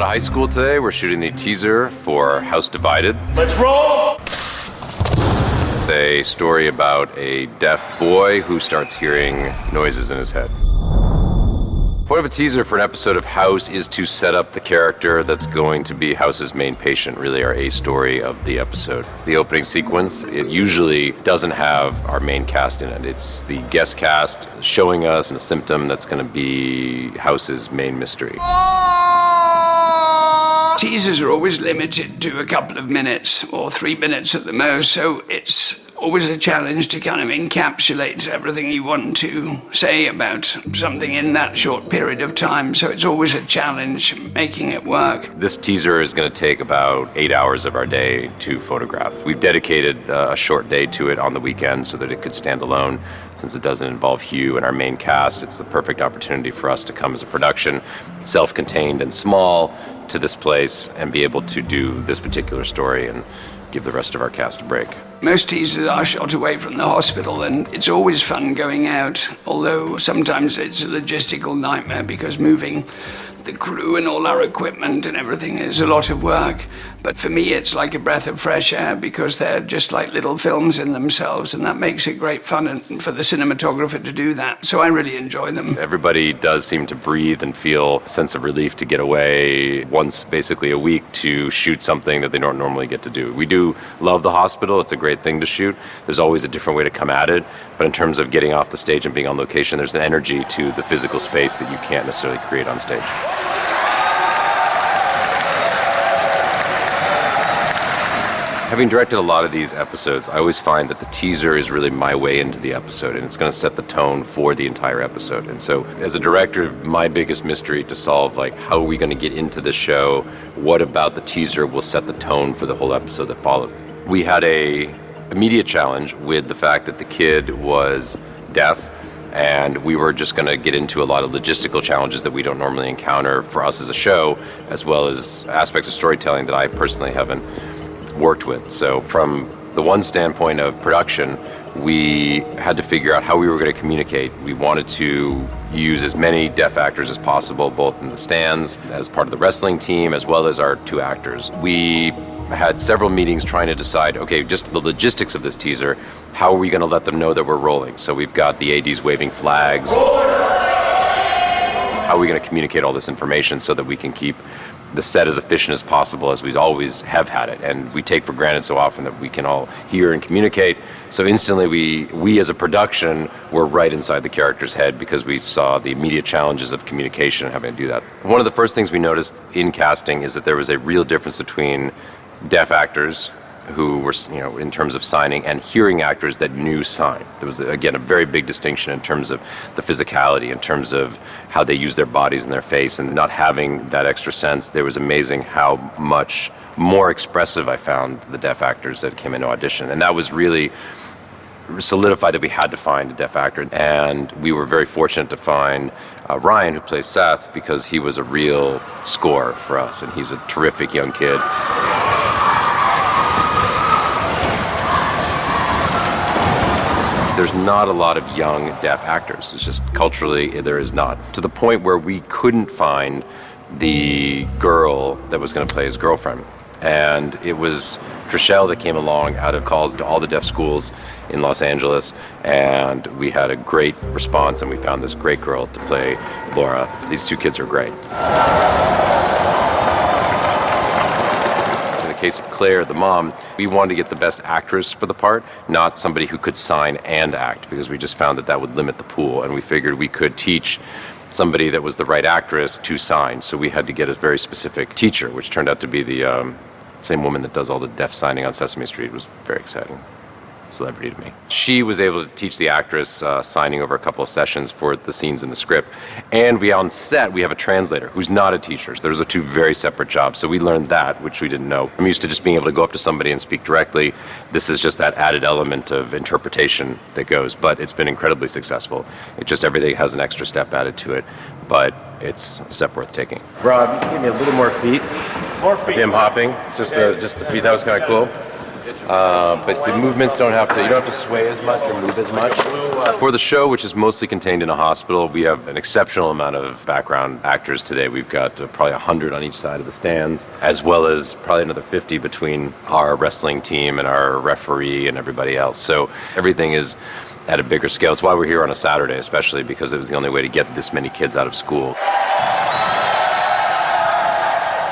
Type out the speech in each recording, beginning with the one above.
a high school today. We're shooting the teaser for House Divided. Let's roll! A story about a deaf boy who starts hearing noises in his head. The point of a teaser for an episode of House is to set up the character that's going to be House's main patient, really our A story of the episode. It's the opening sequence. It usually doesn't have our main cast in it. It's the guest cast showing us the symptom that's going to be House's main mystery. Teasers are always limited to a couple of minutes or 3 minutes at the most, so it's always a challenge to kind of encapsulate everything you want to say about something in that short period of time. So it's always a challenge making it work. This teaser is going to take about 8 hours of our day to photograph. We've dedicated a short day to it on the weekend so that it could stand alone. Since it doesn't involve Hugh and our main cast, it's the perfect opportunity for us to come as a production, self-contained and small, to this place and be able to do this particular story and give the rest of our cast a break. Most teasers are shot away from the hospital, and it's always fun going out, although sometimes it's a logistical nightmare because moving the crew and all our equipment and everything is a lot of work. But for me, it's like a breath of fresh air because they're just like little films in themselves, and that makes it great fun and for the cinematographer to do that. So I really enjoy them. Everybody does seem to breathe and feel a sense of relief to get away once basically a week to shoot something that they don't normally get to do. We do love the hospital. It's a great thing to shoot. There's always a different way to come at it. But in terms of getting off the stage and being on location, there's an energy to the physical space that you can't necessarily create on stage. Having directed a lot of these episodes, I always find that the teaser is really my way into the episode, and it's going to set the tone for the entire episode. And so as a director, my biggest mystery to solve, like, how are we going to get into the show? What about the teaser will set the tone for the whole episode that follows? We had a immediate challenge with the fact that the kid was deaf, and we were just going to get into a lot of logistical challenges that we don't normally encounter for us as a show, as well as aspects of storytelling that I personally haven't worked with. So from the one standpoint of production, we had to figure out how we were going to communicate. We wanted to use as many deaf actors as possible, both in the stands, as part of the wrestling team, as well as our two actors. We had several meetings trying to decide, okay, just the logistics of this teaser, how are we going to let them know that we're rolling? So we've got the ADs waving flags. How are we going to communicate all this information so that we can keep the set as efficient as possible, as we always have had it, and we take for granted so often that we can all hear and communicate. So instantly we as a production were right inside the character's head because we saw the immediate challenges of communication and having to do that. One of the first things we noticed in casting is that there was a real difference between deaf actors who were, in terms of signing, and hearing actors that knew sign. There was, again, a very big distinction in terms of the physicality, in terms of how they use their bodies and their face, and not having that extra sense. There was amazing how much more expressive I found the deaf actors that came into audition. And that was really solidified that we had to find a deaf actor. And we were very fortunate to find Ryan, who plays Seth, because he was a real score for us, and he's a terrific young kid. There's not a lot of young deaf actors. It's just culturally, there is not. To the point where we couldn't find the girl that was going to play his girlfriend. And it was Trishelle that came along out of calls to all the deaf schools in Los Angeles. And we had a great response, and we found this great girl to play Laura. These two kids are great. In the case of Claire, the mom, we wanted to get the best actress for the part, not somebody who could sign and act, because we just found that that would limit the pool, and we figured we could teach somebody that was the right actress to sign. So we had to get a very specific teacher, which turned out to be the same woman that does all the deaf signing on Sesame Street. It was very exciting. Celebrity to me. She was able to teach the actress signing over a couple of sessions for the scenes in the script. And on set, we have a translator who's not a teacher. So those are two very separate jobs. So we learned that, which we didn't know. I'm used to just being able to go up to somebody and speak directly. This is just that added element of interpretation that goes, but it's been incredibly successful. It just, everything has an extra step added to it, but it's a step worth taking. Rob, you can give me a little more feet. More feet. Him hopping, just the feet, that was kind of cool. but the movements you don't have to sway as much or move as much. For the show, which is mostly contained in a hospital, we have an exceptional amount of background actors today. We've got probably 100 on each side of the stands, as well as probably another 50 between our wrestling team and our referee and everybody else. So everything is at a bigger scale. It's why we're here on a Saturday, especially because it was the only way to get this many kids out of school.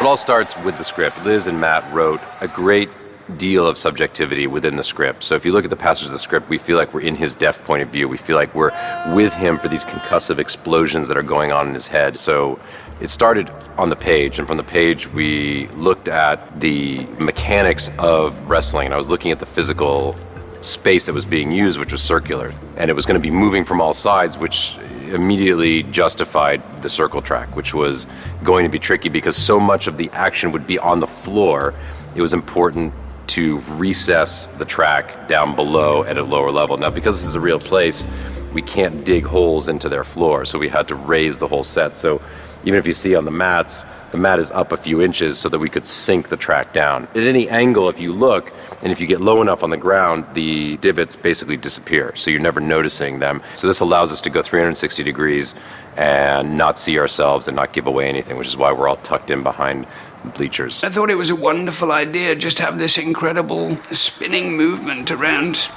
It all starts with the script. Liz and Matt wrote a great deal of subjectivity within the script. So if you look at the passage of the script, we feel like we're in his deaf point of view. We feel like we're with him for these concussive explosions that are going on in his head. So it started on the page, and from the page we looked at the mechanics of wrestling, and I was looking at the physical space that was being used, which was circular, and it was going to be moving from all sides, which immediately justified the circle track, which was going to be tricky because so much of the action would be on the floor. It was important to recess the track down below at a lower level. Now, because this is a real place, we can't dig holes into their floor, so we had to raise the whole set. So even if you see on the mats, the mat is up a few inches so that we could sink the track down. At any angle, if you look, and if you get low enough on the ground, the divots basically disappear, so you're never noticing them. So this allows us to go 360 degrees and not see ourselves and not give away anything, which is why we're all tucked in behind bleachers. I thought it was a wonderful idea, just have this incredible spinning movement around,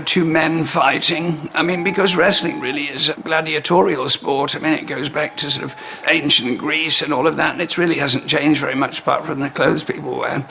two men fighting. I mean, because wrestling really is a gladiatorial sport. I mean, it goes back to sort of ancient Greece and all of that, and it really hasn't changed very much apart from the clothes people wear.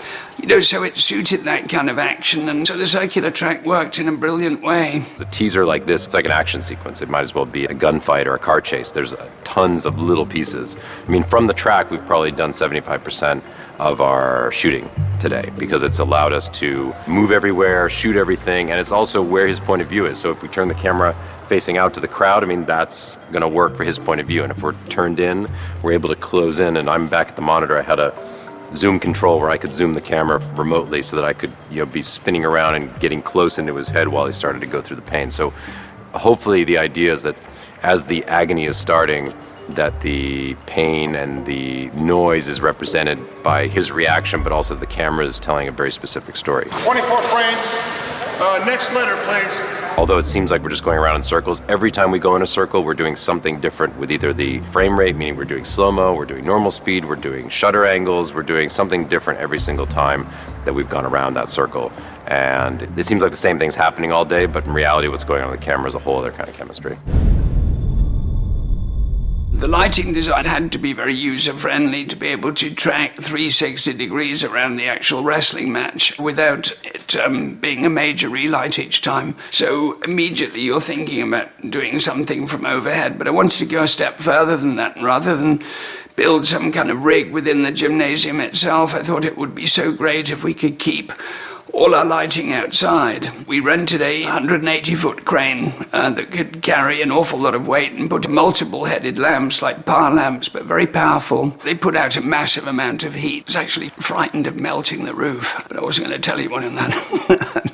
So it suited that kind of action, and so the circular track worked in a brilliant way. A teaser like this, it's like an action sequence. It might as well be a gunfight or a car chase. There's tons of little pieces. I mean, from the track, we've probably done 75% of our shooting today because it's allowed us to move everywhere, shoot everything, and it's also where his point of view is. So if we turn the camera facing out to the crowd, I mean, that's going to work for his point of view. And if we're turned in, we're able to close in, and I'm back at the monitor. I had a zoom control where I could zoom the camera remotely so that I could be spinning around and getting close into his head while he started to go through the pain. So hopefully the idea is that as the agony is starting, that the pain and the noise is represented by his reaction, but also the camera is telling a very specific story. 24 frames. Next letter, please. Although it seems like we're just going around in circles, every time we go in a circle, we're doing something different with either the frame rate, meaning we're doing slow-mo, we're doing normal speed, we're doing shutter angles, we're doing something different every single time that we've gone around that circle. And it seems like the same thing's happening all day, but in reality, what's going on with the camera is a whole other kind of chemistry. The lighting design had to be very user-friendly to be able to track 360 degrees around the actual wrestling match without it being a major relight each time. So immediately you're thinking about doing something from overhead, but I wanted to go a step further than that. And rather than build some kind of rig within the gymnasium itself, I thought it would be so great if we could keep all our lighting outside. We rented a 180-foot crane that could carry an awful lot of weight and put multiple headed lamps, like power lamps, but very powerful. They put out a massive amount of heat. I was actually frightened of melting the roof, but I wasn't going to tell anyone in that.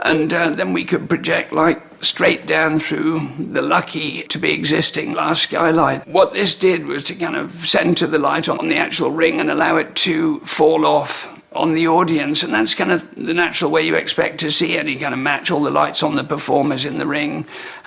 And then we could project light straight down through the lucky to be existing glass skylight. What this did was to kind of center the light on the actual ring and allow it to fall off on the audience, and that's kind of the natural way you expect to see any kind of match, all the lights on the performers in the ring,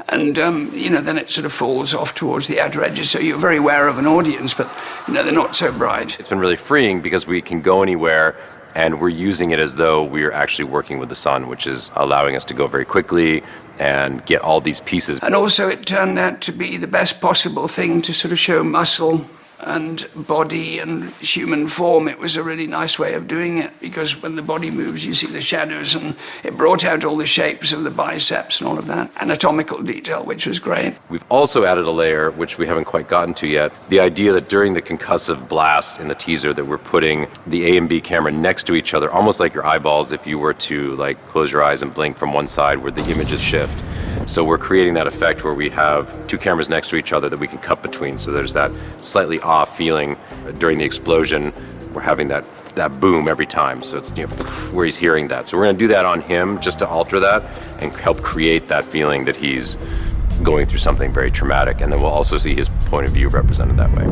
and then it sort of falls off towards the outer edges, so you're very aware of an audience, but they're not so bright. It's been really freeing because we can go anywhere and we're using it as though we're actually working with the sun, which is allowing us to go very quickly and get all these pieces. And also it turned out to be the best possible thing to sort of show muscle and body and human form. It was a really nice way of doing it because when the body moves you see the shadows, and it brought out all the shapes of the biceps and all of that anatomical detail, which was great. We've also added a layer which we haven't quite gotten to yet, the idea that during the concussive blast in the teaser that we're putting the A and B camera next to each other, almost like your eyeballs if you were to close your eyes and blink from one side where the images shift. So we're creating that effect where we have two cameras next to each other that we can cut between. So there's that slightly off feeling during the explosion. We're having that boom every time. So it's where he's hearing that. So we're going to do that on him just to alter that and help create that feeling that he's going through something very traumatic. And then we'll also see his point of view represented that way.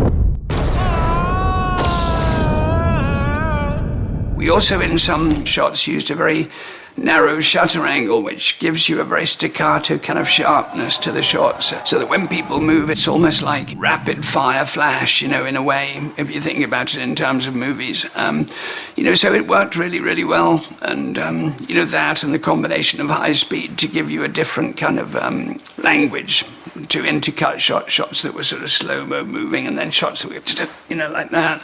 We also, in some shots, used a very narrow shutter angle, which gives you a very staccato kind of sharpness to the shots, so that when people move, it's almost like rapid fire flash, in a way, if you think about it in terms of movies. So it worked really, really well. And, that and the combination of high speed to give you a different kind of language to intercut shots that were sort of slow-mo moving, and then shots that were, like that.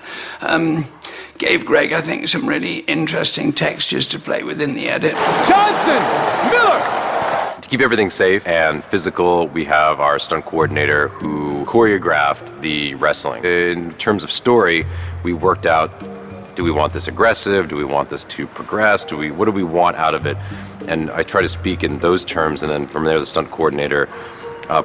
Gave Greg, I think, some really interesting textures to play with in the edit. Johnson! Miller! To keep everything safe and physical, we have our stunt coordinator who choreographed the wrestling. In terms of story, we worked out, do we want this aggressive? Do we want this to progress? What do we want out of it? And I try to speak in those terms, and then from there the stunt coordinator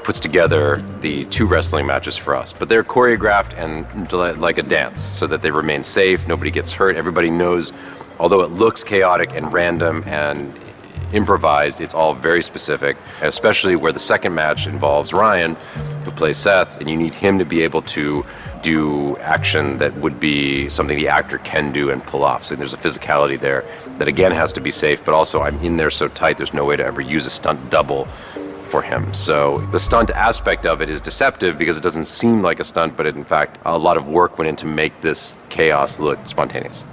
puts together the 2 wrestling matches for us. But they're choreographed and like a dance, so that they remain safe, nobody gets hurt, everybody knows, although it looks chaotic and random and improvised, it's all very specific, and especially where the second match involves Ryan, who plays Seth, and you need him to be able to do action that would be something the actor can do and pull off. So there's a physicality there that again has to be safe, but also I'm in there so tight there's no way to ever use a stunt double for him. So the stunt aspect of it is deceptive because it doesn't seem like a stunt, but in fact a lot of work went in to make this chaos look spontaneous.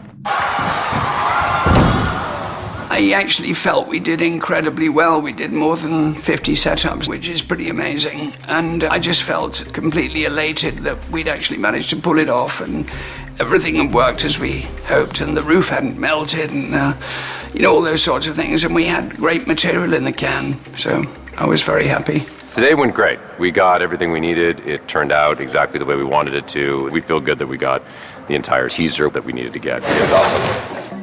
I actually felt we did incredibly well. We did more than 50 setups, which is pretty amazing. And I just felt completely elated that we'd actually managed to pull it off, and everything had worked as we hoped, and the roof hadn't melted, and all those sorts of things. And we had great material in the can, so I was very happy. Today went great. We got everything we needed. It turned out exactly the way we wanted it to. We feel good that we got the entire teaser that we needed to get. It was awesome.